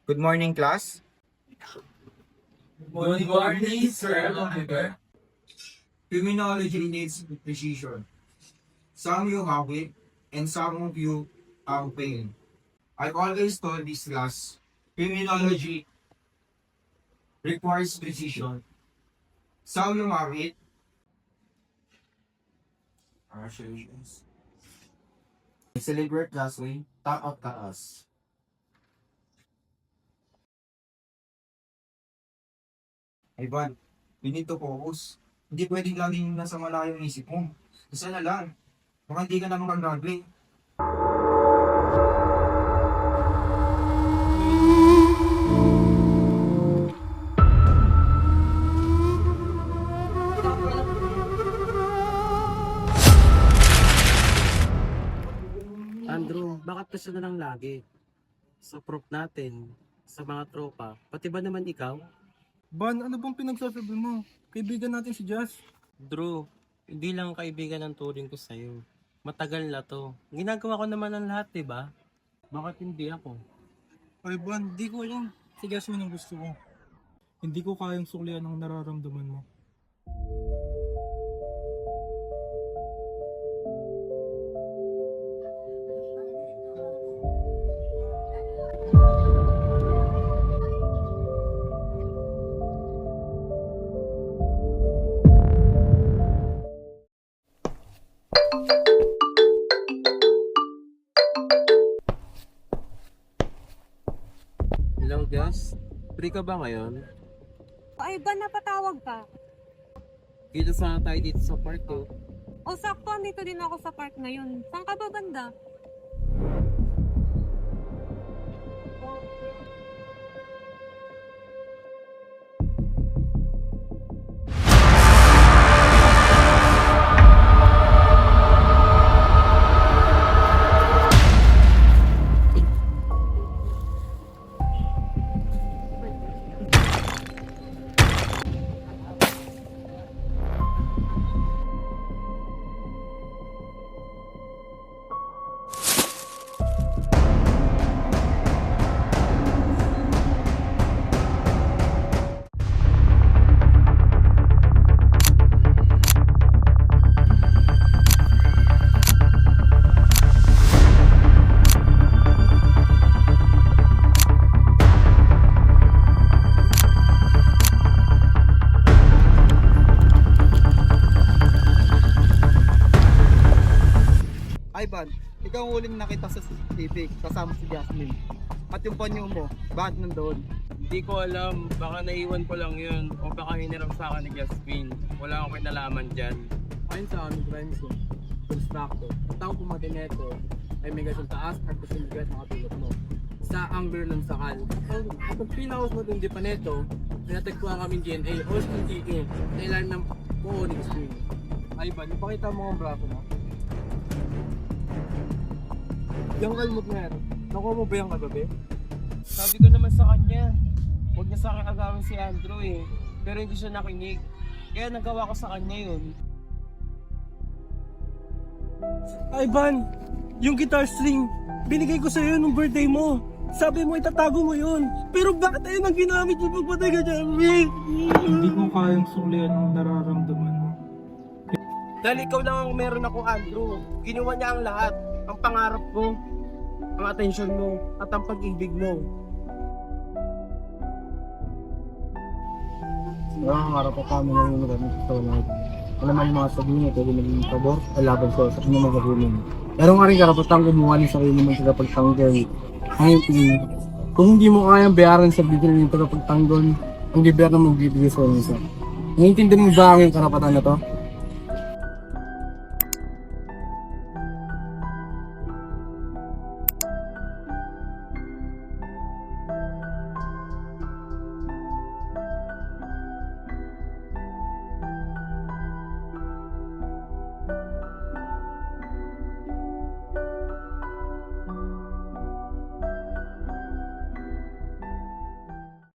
Good morning, class. Good morning, Sir Oliver. Criminology needs precision. Some you have it, and some of you have pain. I've always told this class, criminology requires precision. Some you have it. Celebrate classway, top of taas. Ivan, we need to focus. Hindi pwedeng laging nasa malayo ang isip mo. Isa na lang. Baka hindi ka na makag-graduate. Andrew, bakit kasi na lang lagi? Sa prop natin, sa mga tropa, pati ba naman ikaw? Ban, ano bang pinagsasabi mo? Kaibigan natin si Jazz. Drew, hindi lang kaibigan ang turing ko sa'yo. Matagal na to. Ginagawa ko naman ang lahat, diba? Bakit hindi ako? Ay Ban, di ko alam. Si Jasmine ang gusto ko. Hindi ko kayang suklian ang nararamdaman mo. Hello, Jess? Free ka ba ngayon? Ay, ba napatawag ka? Kita sana tayo dito sa park ko. O sakto, andito din ako sa park ngayon. Saan ka ba banda? Ivan, ikaw ang huling nakita sa CCTV kasama si Jasmine. At yung panyo mo, bakit nandoon? Hindi ko alam, baka naiwan ko lang yun o baka hinirap sa akin ni Jasmine. Wala akong kinalaman dyan. Ayon sa aming Renzo, constructor, ang taong pumatay nito ay may gasong taas at pasimbigas ng katulad mo. Sa angler ng sakal. At ang pinakaus matindi pa nito, pinatagpuan kami DNA o STE na ilalim ng buo ni Jasmine. Ivan, ipakita mo ang braso mo. Yung kalmot na yan, nakuha mo ba yung kagabi? Sabi ko naman sa kanya, huwag niya sa akin agawin si Andrew eh. Pero hindi siya nakinig. Kaya nagawa ko sa kanya yun. Ivan, yung guitar string, binigay ko sa'yo nung birthday mo. Sabi mo itatago mo yun. Pero bakit ayun ang ginamit mo pagpatay ka, Jasmine? Hindi ko kayang suklian ang nararamdaman mo. Dahil ikaw lang ang meron ako, Andrew. Ginawa niya ang lahat. Ang pangarap ko, ang atensyon mo, at ang pag-ibig mo. Nakakaharap pa kami ng mga gamit ito na alam mo yung mga sabihin niya, pwede maging pabor o laban ko sa kanyang mga kagunin. Pero nga rin karapatang gumawa ng sarili mo sa pagtanggol. Ang tingin, kung hindi mo kayang bayaran sa bigil ng pagtanggol, ang gobyerno mo bibigay sa isa. Naiintindihan mo ba ang iyong karapatan na to?